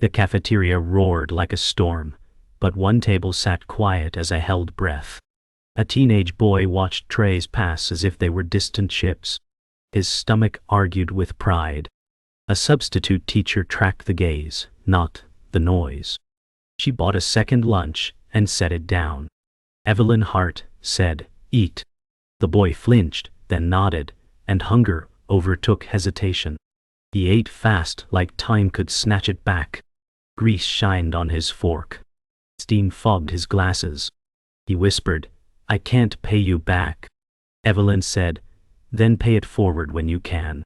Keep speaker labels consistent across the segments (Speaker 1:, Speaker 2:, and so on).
Speaker 1: The cafeteria roared like a storm, but one table sat quiet as I held breath. A teenage boy watched trays pass as if they were distant ships. His stomach argued with pride. A substitute teacher tracked the gaze, not the noise. She bought a second lunch and set it down. Evelyn Hart said, "Eat." The boy flinched, then nodded, and hunger overtook hesitation. He ate fast like time could snatch it back. Grease shined on his fork. Steam fogged his glasses. He whispered, "I can't pay you back." Evelyn said, "Then pay it forward when you can."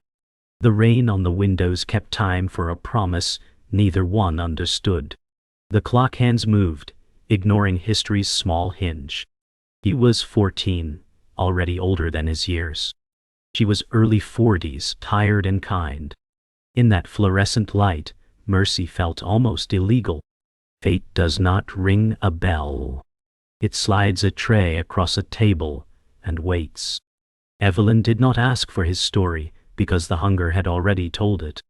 Speaker 1: The rain on the windows kept time for a promise neither one understood. The clock hands moved, ignoring history's small hinge. He was 14, already older than his years. She was early 40s, tired and kind. In that fluorescent light, mercy felt almost illegal. Fate does not ring a bell. It slides a tray across a table and waits. Evelyn did not ask for his story because the hunger had already told it.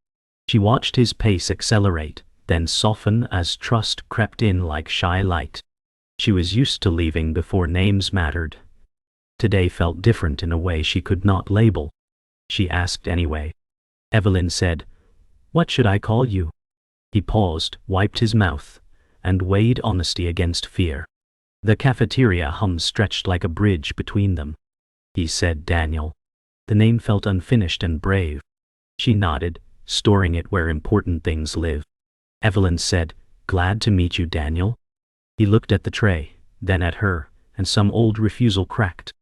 Speaker 1: She watched his pace accelerate, then soften as trust crept in like shy light. She was used to leaving before names mattered. Today felt different in a way she could not label. She asked anyway. Evelyn said, "What should I call you?" He paused, wiped his mouth, and weighed honesty against fear. The cafeteria hum stretched like a bridge between them. He said Daniel. The name felt unfinished and brave. She nodded, storing it where important things live. Evelyn said, "Glad to meet you, Daniel." He looked at the tray, then at her, and some old refusal cracked.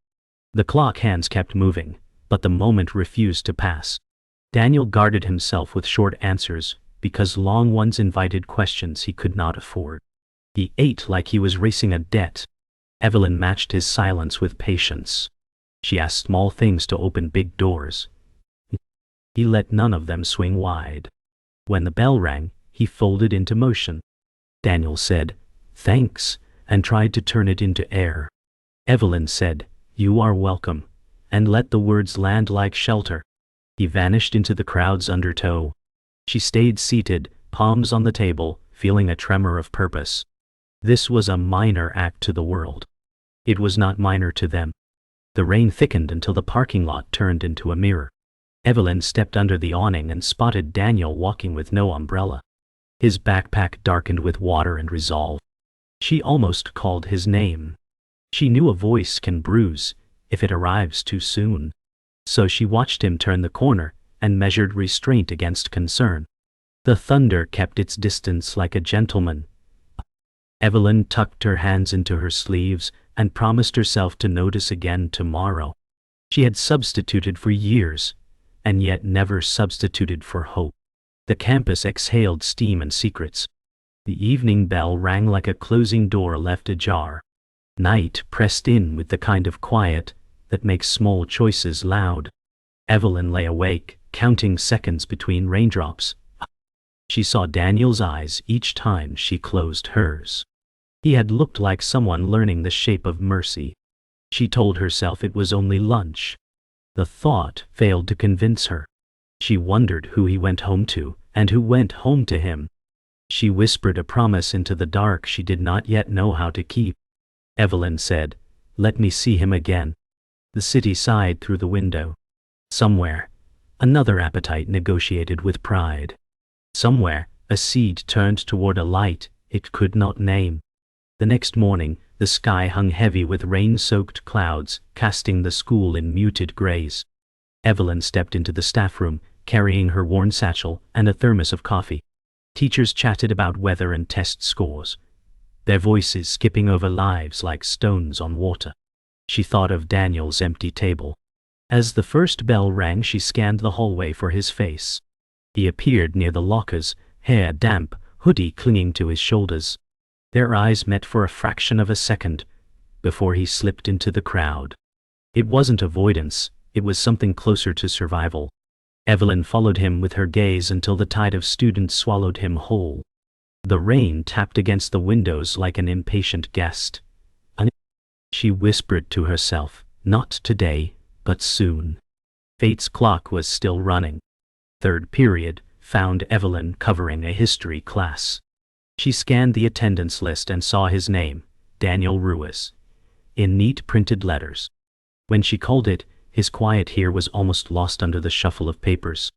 Speaker 1: The clock hands kept moving, but the moment refused to pass. Daniel guarded himself with short answers, because long ones invited questions he could not afford. He ate like he was racing a debt. Evelyn matched his silence with patience. She asked small things to open big doors. He let none of them swing wide. When the bell rang, he folded into motion. Daniel said, "Thanks," and tried to turn it into air. Evelyn said, "You are welcome," and let the words land like shelter. He vanished into the crowd's undertow. She stayed seated, palms on the table, feeling a tremor of purpose. This was a minor act to the world. It was not minor to them. The rain thickened until the parking lot turned into a mirror. Evelyn stepped under the awning and spotted Daniel walking with no umbrella. His backpack darkened with water and resolve. She almost called his name. She knew a voice can bruise if it arrives too soon. So she watched him turn the corner and measured restraint against concern. The thunder kept its distance like a gentleman. Evelyn tucked her hands into her sleeves and promised herself to notice again tomorrow. She had substituted for years, and yet never substituted for hope. The campus exhaled steam and secrets. The evening bell rang like a closing door left ajar. Night pressed in with the kind of quiet that makes small choices loud. Evelyn lay awake, counting seconds between raindrops. She saw Daniel's eyes each time she closed hers. He had looked like someone learning the shape of mercy. She told herself it was only lunch. The thought failed to convince her. She wondered who he went home to, and who went home to him. She whispered a promise into the dark she did not yet know how to keep. Evelyn said, "Let me see him again." The city sighed through the window. Somewhere, another appetite negotiated with pride. Somewhere, a seed turned toward a light it could not name. The next morning, the sky hung heavy with rain-soaked clouds, casting the school in muted grays. Evelyn stepped into the staff room, carrying her worn satchel and a thermos of coffee. Teachers chatted about weather and test scores, their voices skipping over lives like stones on water. She thought of Daniel's empty table. As the first bell rang, she scanned the hallway for his face. He appeared near the lockers, hair damp, hoodie clinging to his shoulders. Their eyes met for a fraction of a second before he slipped into the crowd. It wasn't avoidance, it was something closer to survival. Evelyn followed him with her gaze until the tide of students swallowed him whole. The rain tapped against the windows like an impatient guest. She whispered to herself, not today, but soon. Fate's clock was still running. Third period, found Evelyn covering a history class. She scanned the attendance list and saw his name, Daniel Ruiz, in neat printed letters. When she called it, his quiet here was almost lost under the shuffle of papers.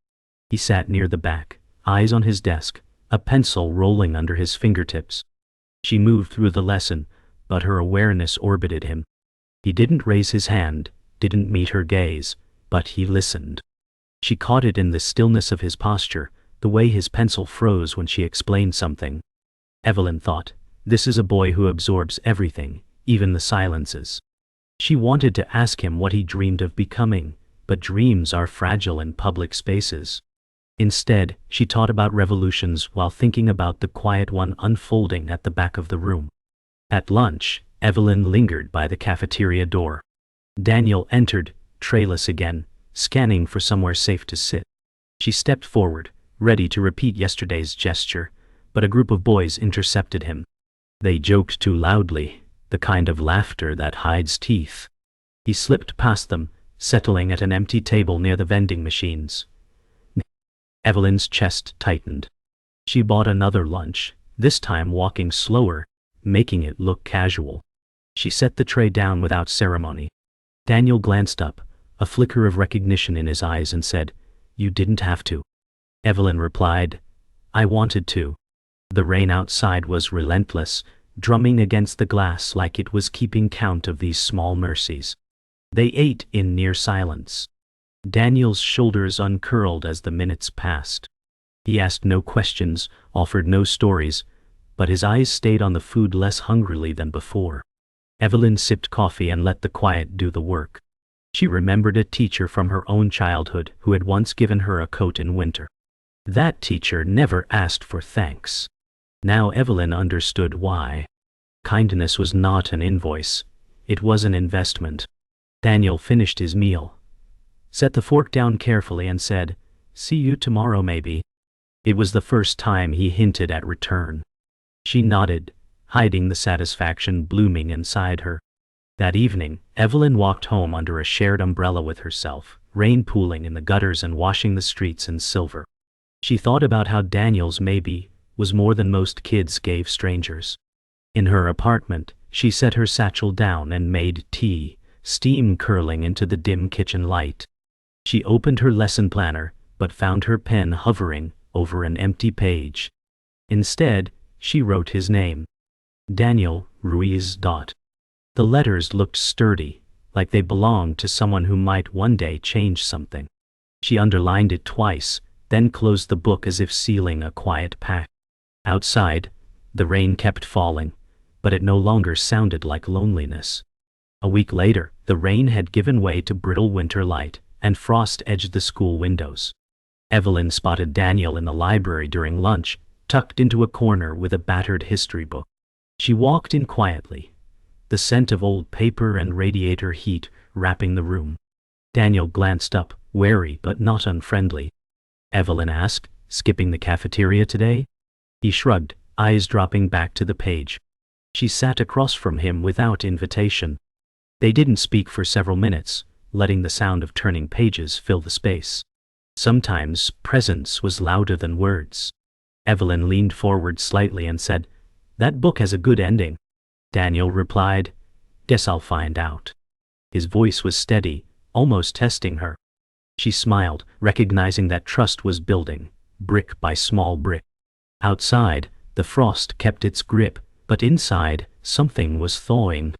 Speaker 1: He sat near the back, eyes on his desk, a pencil rolling under his fingertips. She moved through the lesson, but her awareness orbited him. He didn't raise his hand, didn't meet her gaze, but he listened. She caught it in the stillness of his posture, the way his pencil froze when she explained something. Evelyn thought, this is a boy who absorbs everything, even the silences. She wanted to ask him what he dreamed of becoming, but dreams are fragile in public spaces. Instead, she taught about revolutions while thinking about the quiet one unfolding at the back of the room. At lunch, Evelyn lingered by the cafeteria door. Daniel entered, trayless again, scanning for somewhere safe to sit. She stepped forward, ready to repeat yesterday's gesture, but a group of boys intercepted him. They joked too loudly, the kind of laughter that hides teeth. He slipped past them, settling at an empty table near the vending machines. Evelyn's chest tightened. She bought another lunch, this time walking slower, making it look casual. She set the tray down without ceremony. Daniel glanced up, a flicker of recognition in his eyes, and said, "You didn't have to." Evelyn replied, "I wanted to." The rain outside was relentless, drumming against the glass like it was keeping count of these small mercies. They ate in near silence. Daniel's shoulders uncurled as the minutes passed. He asked no questions, offered no stories, but his eyes stayed on the food less hungrily than before. Evelyn sipped coffee and let the quiet do the work. She remembered a teacher from her own childhood who had once given her a coat in winter. That teacher never asked for thanks. Now Evelyn understood why. Kindness was not an invoice, it was an investment. Daniel finished his meal, set the fork down carefully, and said, "See you tomorrow maybe." It was the first time he hinted at return. She nodded, hiding the satisfaction blooming inside her. That evening, Evelyn walked home under a shared umbrella with herself, rain pooling in the gutters and washing the streets in silver. She thought about how Daniel's maybe was more than most kids gave strangers. In her apartment, she set her satchel down and made tea, steam curling into the dim kitchen light. She opened her lesson planner, but found her pen hovering over an empty page. Instead, she wrote his name. Daniel Ruiz. The letters looked sturdy, like they belonged to someone who might one day change something. She underlined it twice, then closed the book as if sealing a quiet pact. Outside, the rain kept falling, but it no longer sounded like loneliness. A week later, the rain had given way to brittle winter light, and frost edged the school windows. Evelyn spotted Daniel in the library during lunch, tucked into a corner with a battered history book. She walked in quietly, the scent of old paper and radiator heat wrapping the room. Daniel glanced up, wary but not unfriendly. Evelyn asked, "Skipping the cafeteria today?" He shrugged, eyes dropping back to the page. She sat across from him without invitation. They didn't speak for several minutes, letting the sound of turning pages fill the space. Sometimes presence was louder than words. Evelyn leaned forward slightly and said, "That book has a good ending." Daniel replied, "Guess I'll find out." His voice was steady, almost testing her. She smiled, recognizing that trust was building, brick by small brick. Outside, the frost kept its grip, but inside, something was thawing.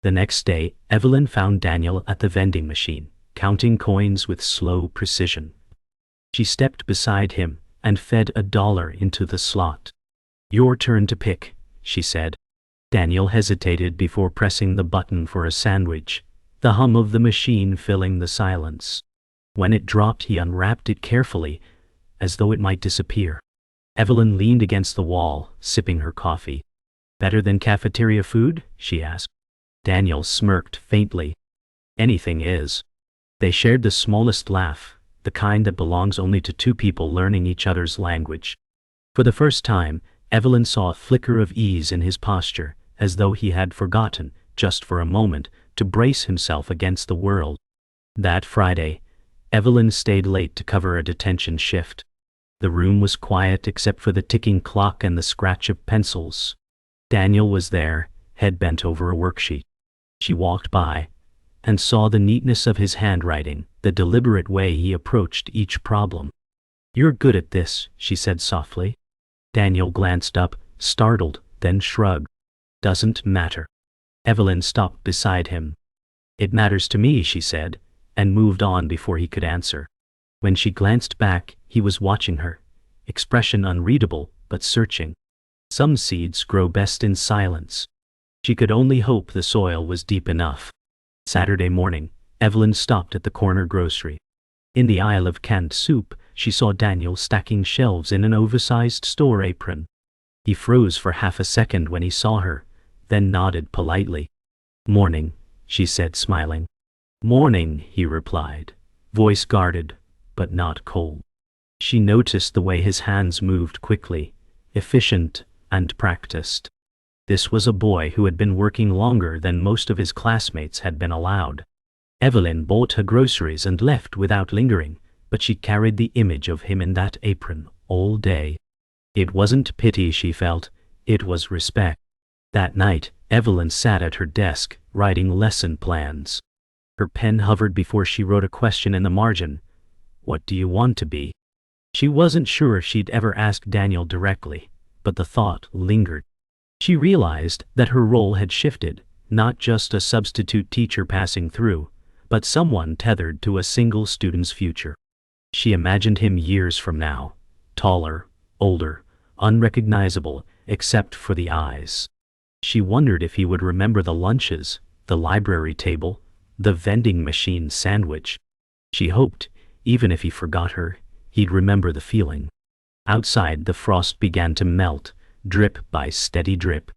Speaker 1: The next day, Evelyn found Daniel at the vending machine, counting coins with slow precision. She stepped beside him and fed $1 into the slot. "Your turn to pick," she said. Daniel hesitated before pressing the button for a sandwich, the hum of the machine filling the silence. When it dropped, he unwrapped it carefully, as though it might disappear. Evelyn leaned against the wall, sipping her coffee. "Better than cafeteria food?" she asked. Daniel smirked faintly. "Anything is." They shared the smallest laugh, the kind that belongs only to two people learning each other's language. For the first time, Evelyn saw a flicker of ease in his posture, as though he had forgotten, just for a moment, to brace himself against the world. That Friday, Evelyn stayed late to cover a detention shift. The room was quiet except for the ticking clock and the scratch of pencils. Daniel was there, head bent over a worksheet. She walked by and saw the neatness of his handwriting, the deliberate way he approached each problem. "You're good at this," she said softly. Daniel glanced up, startled, then shrugged. "Doesn't matter." Evelyn stopped beside him. "It matters to me," she said, and moved on before he could answer. When she glanced back, he was watching her, expression unreadable, but searching. Some seeds grow best in silence. She could only hope the soil was deep enough. Saturday morning, Evelyn stopped at the corner grocery. In the aisle of canned soup, she saw Daniel stacking shelves in an oversized store apron. He froze for half a second when he saw her, then nodded politely. "Morning," she said, smiling. "Morning," he replied, voice guarded, but not cold. She noticed the way his hands moved quickly, efficient and practiced. This was a boy who had been working longer than most of his classmates had been allowed. Evelyn bought her groceries and left without lingering, but she carried the image of him in that apron all day. It wasn't pity she felt, it was respect. That night, Evelyn sat at her desk, writing lesson plans. Her pen hovered before she wrote a question in the margin. "What do you want to be?" She wasn't sure she'd ever asked Daniel directly, but the thought lingered. She realized that her role had shifted, not just a substitute teacher passing through, but someone tethered to a single student's future. She imagined him years from now, taller, older, unrecognizable except for the eyes. She wondered if he would remember the lunches, the library table, the vending machine sandwich. She hoped, even if he forgot her, he'd remember the feeling. Outside, the frost began to melt, drip by steady drip.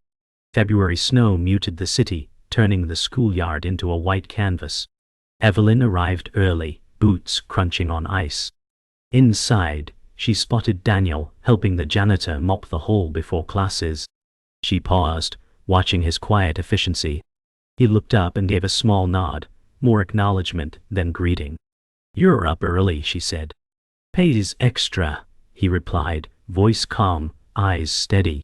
Speaker 1: February snow muted the city, turning the schoolyard into a white canvas. Evelyn arrived early, boots crunching on ice. Inside, she spotted Daniel helping the janitor mop the hall before classes. She paused, watching his quiet efficiency. He looked up and gave a small nod, more acknowledgement than greeting. "You're up early," she said. "Pays extra," he replied, voice calm, eyes steady.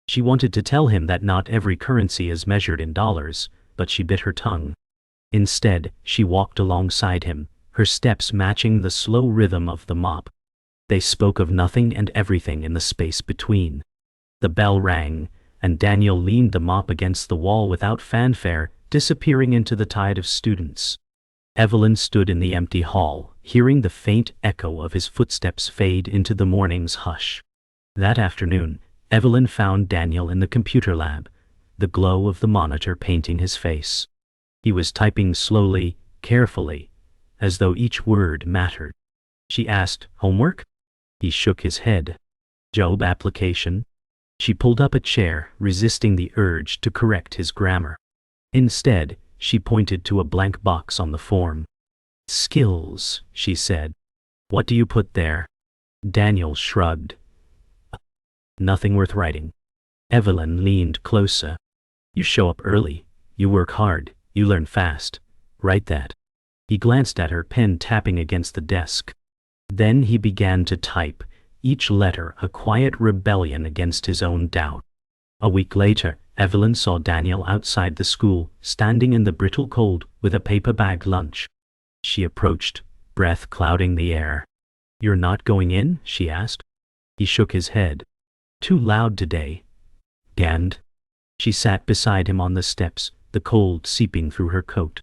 Speaker 1: She wanted to tell him that not every currency is measured in dollars, but she bit her tongue. Instead, she walked alongside him, her steps matching the slow rhythm of the mop. They spoke of nothing and everything in the space between. The bell rang, and Daniel leaned the mop against the wall without fanfare, disappearing into the tide of students. Evelyn stood in the empty hall, hearing the faint echo of his footsteps fade into the morning's hush. That afternoon, Evelyn found Daniel in the computer lab, the glow of the monitor painting his face. He was typing slowly, carefully, as though each word mattered. She asked, "Homework?" He shook his head. "Job application?" She pulled up a chair, resisting the urge to correct his grammar. Instead, she pointed to a blank box on the form. "Skills," she said. "What do you put there?" Daniel shrugged. "Nothing worth writing." Evelyn leaned closer. "You show up early, you work hard, you learn fast. Write that." He glanced at her, pen tapping against the desk. Then he began to type, each letter a quiet rebellion against his own doubt. A week later, Evelyn saw Daniel outside the school, standing in the brittle cold with a paper bag lunch. She approached, breath clouding the air. "You're not going in?" she asked. He shook his head. "Too loud today." "And?" She sat beside him on the steps, the cold seeping through her coat.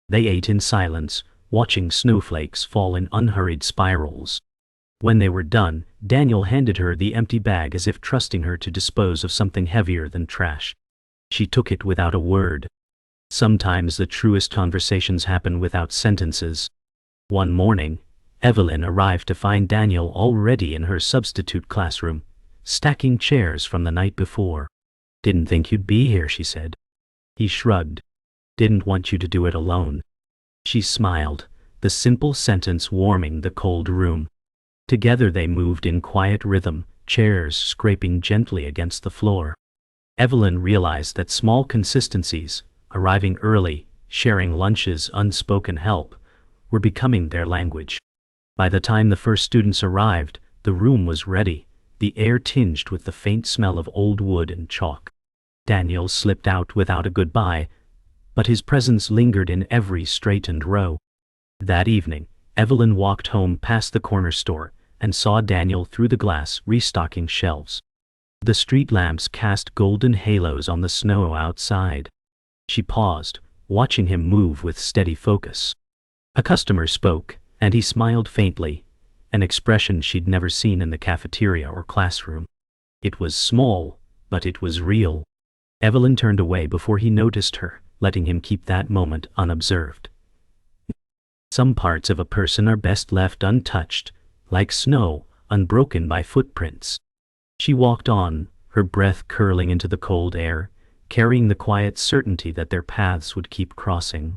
Speaker 1: They ate in silence, watching snowflakes fall in unhurried spirals. When they were done, Daniel handed her the empty bag as if trusting her to dispose of something heavier than trash. She took it without a word. Sometimes the truest conversations happen without sentences. One morning, Evelyn arrived to find Daniel already in her substitute classroom, stacking chairs from the night before. "Didn't think you'd be here," she said. He shrugged. "Didn't want you to do it alone." She smiled, the simple sentence warming the cold room. Together they moved in quiet rhythm, chairs scraping gently against the floor. Evelyn realized that small consistencies, arriving early, sharing lunches, unspoken help, were becoming their language. By the time the first students arrived, The room was ready, the air tinged with the faint smell of old wood and chalk. Daniel slipped out without a goodbye, but his presence lingered in every straightened row. That evening, Evelyn walked home past the corner store and saw Daniel through the glass restocking shelves. The street lamps cast golden halos on the snow outside. She paused, watching him move with steady focus. A customer spoke, and he smiled faintly, an expression she'd never seen in the cafeteria or classroom. It was small, but it was real. Evelyn turned away before he noticed her, letting him keep that moment unobserved. Some parts of a person are best left untouched, like snow, unbroken by footprints. She walked on, her breath curling into the cold air, carrying the quiet certainty that their paths would keep crossing.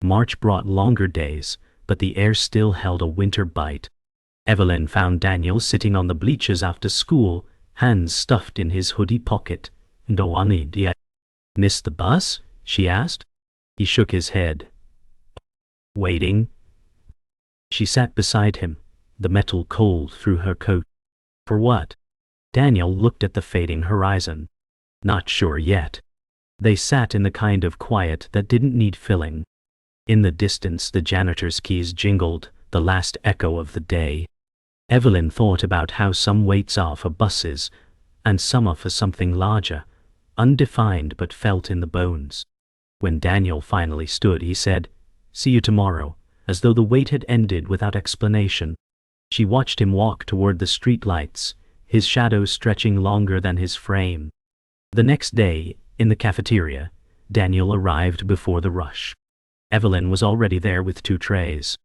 Speaker 1: March brought longer days, but the air still held a winter bite. Evelyn found Daniel sitting on the bleachers after school, hands stuffed in his hoodie pocket. "No idea. Missed the bus?" she asked. He shook his head. "Waiting?" She sat beside him, the metal cold through her coat. "For what?" Daniel looked at the fading horizon. "Not sure yet." They sat in the kind of quiet that didn't need filling. In the distance the janitor's keys jingled, the last echo of the day. Evelyn thought about how some waits are for buses, and some are for something larger, undefined but felt in the bones. When Daniel finally stood, he said, "See you tomorrow," as though the wait had ended without explanation. She watched him walk toward the streetlights, his shadow stretching longer than his frame. The next day, in the cafeteria, Daniel arrived before the rush. Evelyn was already there with 2 trays.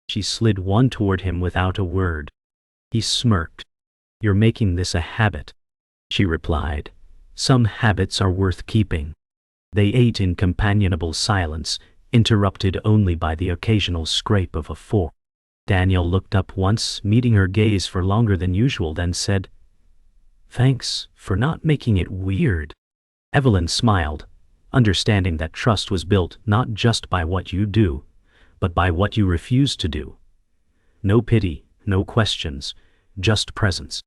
Speaker 1: She slid one toward him without a word. He smirked. "You're making this a habit," she replied. "Some habits are worth keeping." They ate in companionable silence, interrupted only by the occasional scrape of a fork. Daniel looked up once, meeting her gaze for longer than usual, then said, "Thanks for not making it weird." Evelyn smiled, understanding that trust was built not just by what you do, but by what you refuse to do. No pity, no questions, just presence.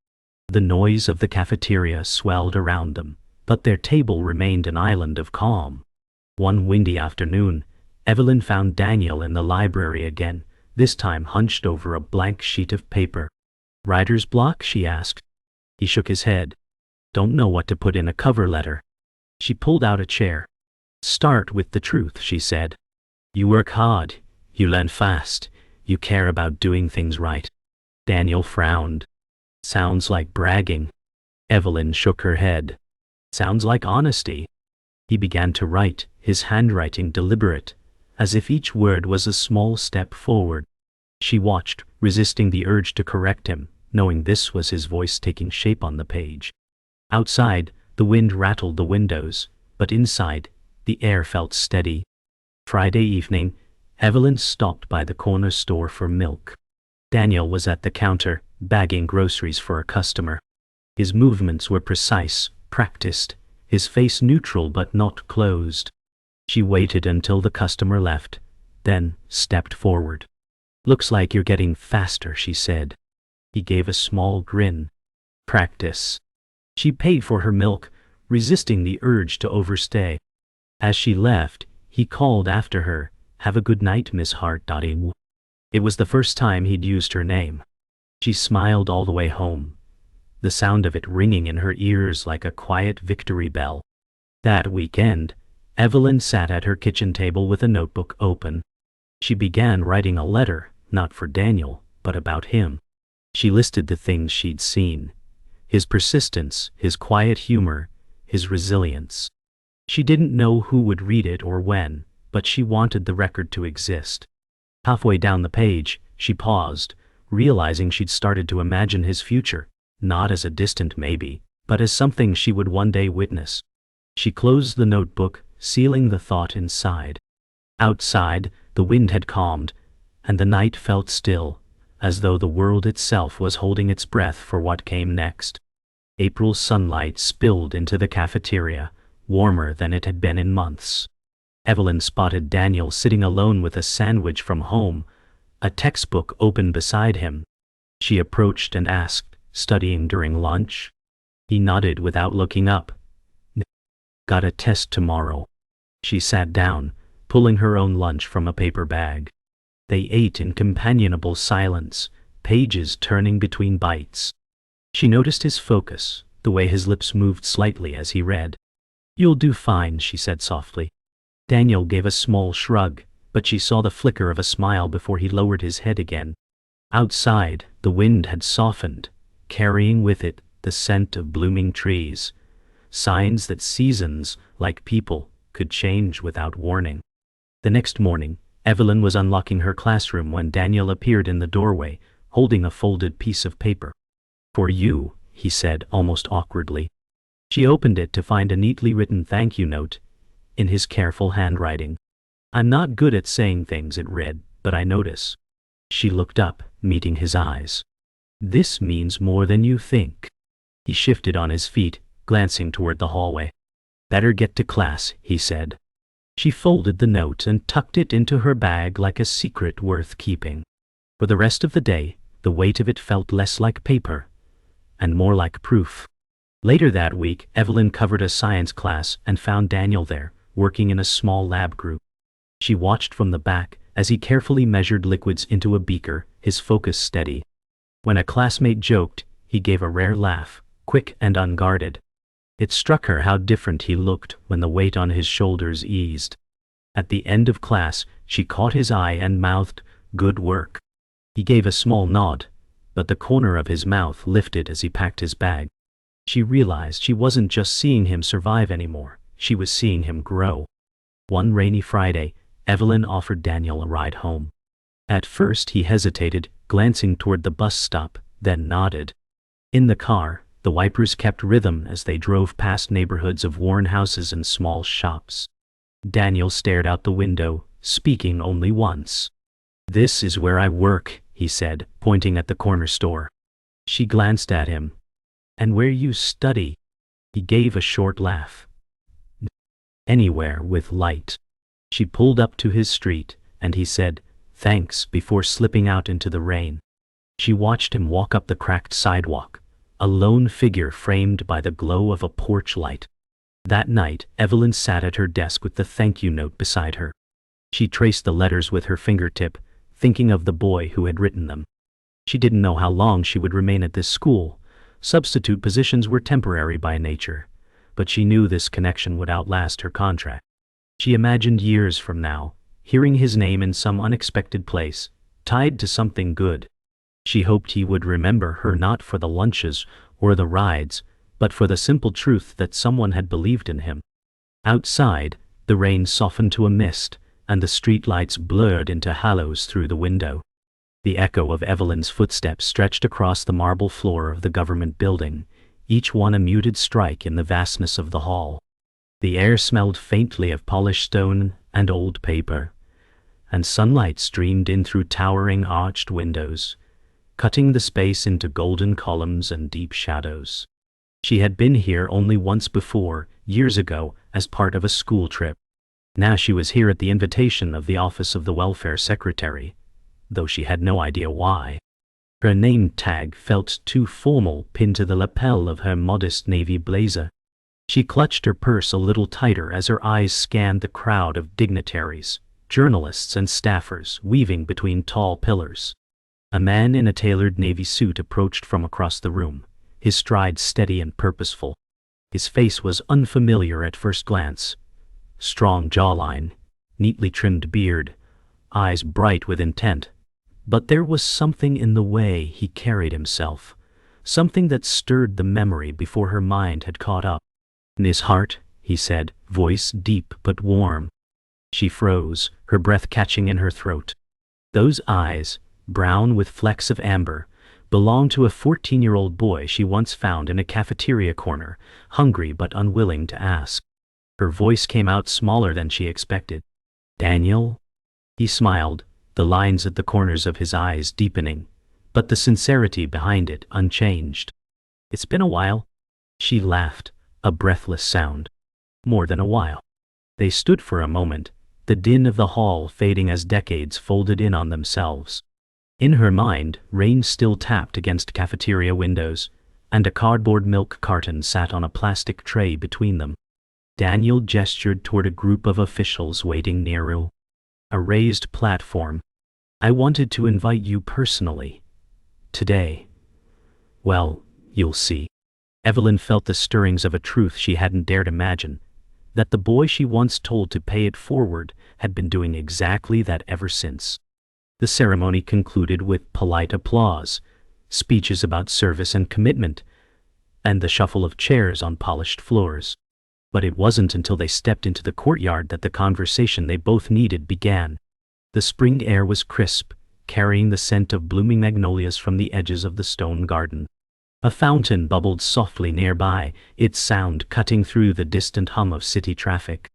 Speaker 1: The noise of the cafeteria swelled around them, but their table remained an island of calm. One windy afternoon, Evelyn found Daniel in the library again, this time hunched over a blank sheet of paper. "Writer's block?" she asked. He shook his head. "Don't know what to put in a cover letter." She pulled out a chair. "Start with the truth," she said. "You work hard, you learn fast, you care about doing things right." Daniel frowned. "Sounds like bragging." Evelyn shook her head. "Sounds like honesty." He began to write, his handwriting deliberate, as if each word was a small step forward. She watched, resisting the urge to correct him, knowing this was his voice taking shape on the page. Outside, the wind rattled the windows, but inside, the air felt steady. Friday evening, Evelyn stopped by the corner store for milk. Daniel was at the counter, bagging groceries for a customer. His movements were precise, practiced, his face neutral but not closed. She waited until the customer left, then stepped forward. "Looks like you're getting faster," she said. He gave a small grin. "Practice." She paid for her milk, resisting the urge to overstay. As she left, he called after her, "Have a good night, Miss Heartwarming." It was the first time he'd used her name. She smiled all the way home, the sound of it ringing in her ears like a quiet victory bell. That weekend, Evelyn sat at her kitchen table with a notebook open. She began writing a letter, not for Daniel, but about him. She listed the things she'd seen: his persistence, his quiet humor, his resilience. She didn't know who would read it or when, but she wanted the record to exist. Halfway down the page, she paused, realizing she'd started to imagine his future, not as a distant maybe, but as something she would one day witness. She closed the notebook, sealing the thought inside. Outside, the wind had calmed, and the night felt still, as though the world itself was holding its breath for what came next. April sunlight spilled into the cafeteria, warmer than it had been in months. Evelyn spotted Daniel sitting alone with a sandwich from home, a textbook open beside him. She approached and asked, studying during lunch? He nodded without looking up. Got a test tomorrow. She sat down, pulling her own lunch from a paper bag. They ate in companionable silence, pages turning between bites. She noticed his focus, the way his lips moved slightly as he read. You'll do fine, she said softly. Daniel gave a small shrug, but she saw the flicker of a smile before he lowered his head again. Outside, the wind had softened, carrying with it the scent of blooming trees, signs that seasons, like people, could change without warning. The next morning, Evelyn was unlocking her classroom when Daniel appeared in the doorway, holding a folded piece of paper. For you, he said almost awkwardly. She opened it to find a neatly written thank you note, in his careful handwriting. I'm not good at saying things, it read, but I notice. She looked up, meeting his eyes. This means more than you think. He shifted on his feet, glancing toward the hallway. Better get to class, he said. She folded the note and tucked it into her bag like a secret worth keeping. For the rest of the day, the weight of it felt less like paper, and more like proof. Later that week, Evelyn covered a science class and found Daniel there, working in a small lab group. She watched from the back as he carefully measured liquids into a beaker, his focus steady. When a classmate joked, he gave a rare laugh, quick and unguarded. It struck her how different he looked when the weight on his shoulders eased. At the end of class, she caught his eye and mouthed, "Good work." He gave a small nod, but the corner of his mouth lifted as he packed his bag. She realized she wasn't just seeing him survive anymore, she was seeing him grow. One rainy Friday, Evelyn offered Daniel a ride home. At first he hesitated, glancing toward the bus stop, then nodded. In the car, the wipers kept rhythm as they drove past neighborhoods of worn houses and small shops. Daniel stared out the window, speaking only once. This is where I work, he said, pointing at the corner store. She glanced at him. And where you study? He gave a short laugh. Anywhere with light. She pulled up to his street, and he said, thanks, before slipping out into the rain. She watched him walk up the cracked sidewalk, a lone figure framed by the glow of a porch light. That night, Evelyn sat at her desk with the thank you note beside her. She traced the letters with her fingertip, thinking of the boy who had written them. She didn't know how long she would remain at this school. Substitute positions were temporary by nature, but she knew this connection would outlast her contract. She imagined years from now, hearing his name in some unexpected place, tied to something good. She hoped he would remember her not for the lunches or the rides, but for the simple truth that someone had believed in him. Outside, the rain softened to a mist, and the streetlights blurred into halos through the window. The echo of Evelyn's footsteps stretched across the marble floor of the government building, each one a muted strike in the vastness of the hall. The air smelled faintly of polished stone and old paper, and sunlight streamed in through towering arched windows, cutting the space into golden columns and deep shadows. She had been here only once before, years ago, as part of a school trip. Now she was here at the invitation of the Office of the Welfare Secretary, though she had no idea why. Her name tag felt too formal, pinned to the lapel of her modest navy blazer. She clutched her purse a little tighter as her eyes scanned the crowd of dignitaries, journalists and staffers weaving between tall pillars. A man in a tailored navy suit approached from across the room, his stride steady and purposeful. His face was unfamiliar at first glance. Strong jawline, neatly trimmed beard, eyes bright with intent. But there was something in the way he carried himself, something that stirred the memory before her mind had caught up. "Miss Hart," he said, voice deep but warm. She froze, her breath catching in her throat. Those eyes, brown with flecks of amber, belonged to a 14-year-old boy she once found in a cafeteria corner, hungry but unwilling to ask. Her voice came out smaller than she expected. "Daniel?" He smiled, the lines at the corners of his eyes deepening, but the sincerity behind it unchanged. "It's been a while." She laughed, a breathless sound. "More than a while." They stood for a moment, the din of the hall fading as decades folded in on themselves. In her mind, rain still tapped against cafeteria windows, and a cardboard milk carton sat on a plastic tray between them. Daniel gestured toward a group of officials waiting near a raised platform. "I wanted to invite you personally. Today. Well, you'll see." Evelyn felt the stirrings of a truth she hadn't dared imagine, that the boy she once told to pay it forward had been doing exactly that ever since. The ceremony concluded with polite applause, speeches about service and commitment, and the shuffle of chairs on polished floors. But it wasn't until they stepped into the courtyard that the conversation they both needed began. The spring air was crisp, carrying the scent of blooming magnolias from the edges of the stone garden. A fountain bubbled softly nearby, its sound cutting through the distant hum of city traffic.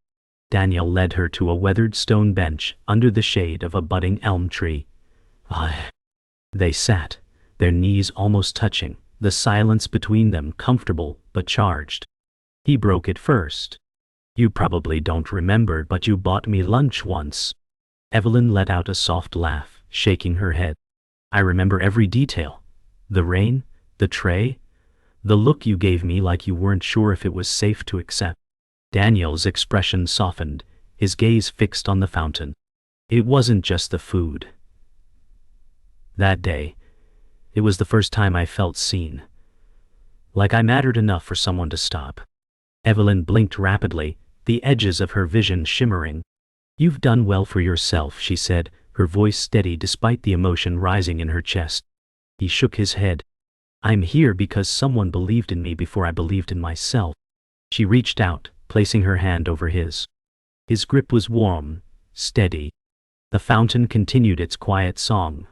Speaker 1: Daniel led her to a weathered stone bench under the shade of a budding elm tree. They sat, their knees almost touching, the silence between them comfortable but charged. He broke it first. "You probably don't remember, but you bought me lunch once." Evelyn let out a soft laugh, shaking her head. "I remember every detail. The rain, the tray, the look you gave me like you weren't sure if it was safe to accept." Daniel's expression softened, his gaze fixed on the fountain. "It wasn't just the food. That day, it was the first time I felt seen. Like I mattered enough for someone to stop." Evelyn blinked rapidly, the edges of her vision shimmering. "You've done well for yourself," she said, her voice steady despite the emotion rising in her chest. He shook his head. "I'm here because someone believed in me before I believed in myself." She reached out, placing her hand over his. His grip was warm, steady. The fountain continued its quiet song,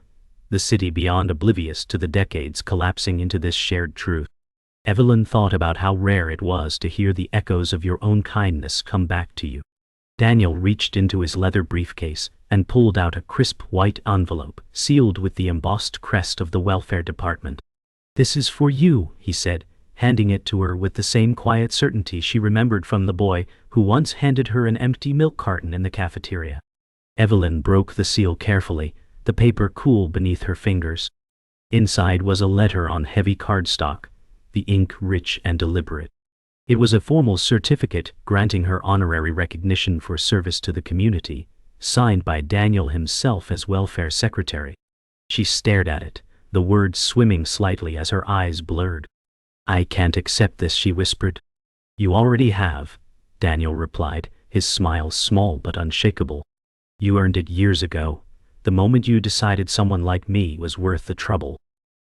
Speaker 1: the city beyond oblivious to the decades collapsing into this shared truth. Evelyn thought about how rare it was to hear the echoes of your own kindness come back to you. Daniel reached into his leather briefcase and pulled out a crisp white envelope, sealed with the embossed crest of the welfare department. "This is for you," he said, handing it to her with the same quiet certainty she remembered from the boy who once handed her an empty milk carton in the cafeteria. Evelyn broke the seal carefully, the paper cool beneath her fingers. Inside was a letter on heavy cardstock, the ink rich and deliberate. It was a formal certificate granting her honorary recognition for service to the community, signed by Daniel himself as welfare secretary. She stared at it, the words swimming slightly as her eyes blurred. "I can't accept this," she whispered. "You already have," Daniel replied, his smile small but unshakable. "You earned it years ago, the moment you decided someone like me was worth the trouble."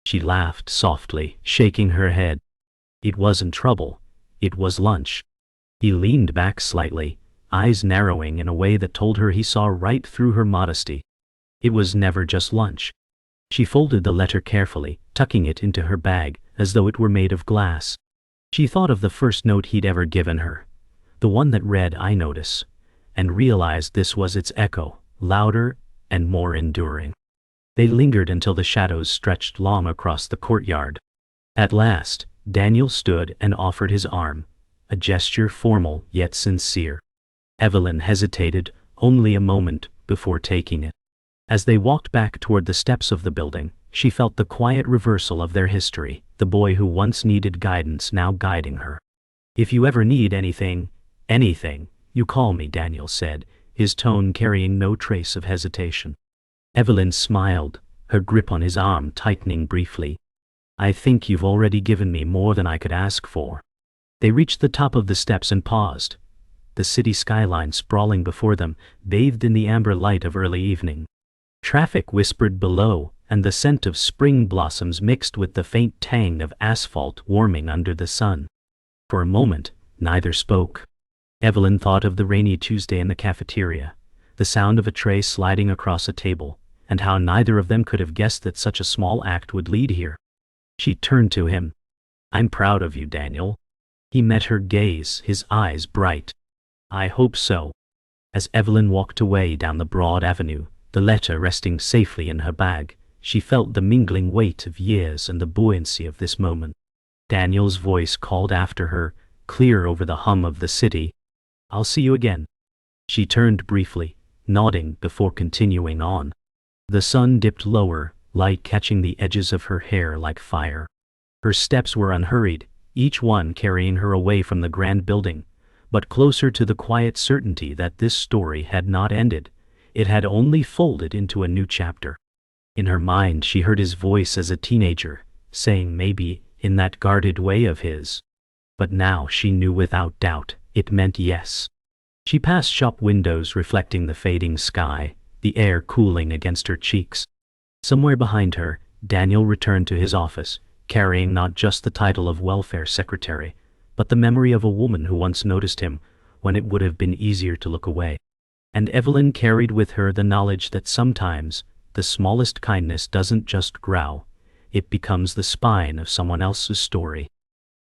Speaker 1: She laughed softly, shaking her head. "It wasn't trouble, it was lunch." He leaned back slightly, eyes narrowing in a way that told her he saw right through her modesty. "It was never just lunch." She folded the letter carefully, tucking it into her bag, as though it were made of glass. She thought of the first note he'd ever given her, the one that read, "I notice," and realized this was its echo, louder and more enduring. They lingered until the shadows stretched long across the courtyard. At last, Daniel stood and offered his arm, a gesture formal yet sincere. Evelyn hesitated only a moment before taking it. As they walked back toward the steps of the building, she felt the quiet reversal of their history, the boy who once needed guidance now guiding her. "If you ever need anything, you call me," Daniel said, his tone carrying no trace of hesitation. Evelyn smiled, her grip on his arm tightening briefly. "I think you've already given me more than I could ask for." They reached the top of the steps and paused, the city skyline sprawling before them, bathed in the amber light of early evening. Traffic whispered below, and the scent of spring blossoms mixed with the faint tang of asphalt warming under the sun. For a moment, neither spoke. Evelyn thought of the rainy Tuesday in the cafeteria, the sound of a tray sliding across a table, and how neither of them could have guessed that such a small act would lead here. She turned to him. "I'm proud of you, Daniel." He met her gaze, his eyes bright. "I hope so." As Evelyn walked away down the broad avenue, the letter resting safely in her bag, she felt the mingling weight of years and the buoyancy of this moment. Daniel's voice called after her, clear over the hum of the city. "I'll see you again." She turned briefly, nodding before continuing on. The sun dipped lower, light catching the edges of her hair like fire. Her steps were unhurried, each one carrying her away from the grand building, but closer to the quiet certainty that this story had not ended. It had only folded into a new chapter. In her mind she heard his voice as a teenager, saying maybe, in that guarded way of his. But now she knew without doubt, it meant yes. She passed shop windows reflecting the fading sky, the air cooling against her cheeks. Somewhere behind her, Daniel returned to his office, carrying not just the title of welfare secretary, but the memory of a woman who once noticed him when it would have been easier to look away. And Evelyn carried with her the knowledge that sometimes the smallest kindness doesn't just grow, it becomes the spine of someone else's story.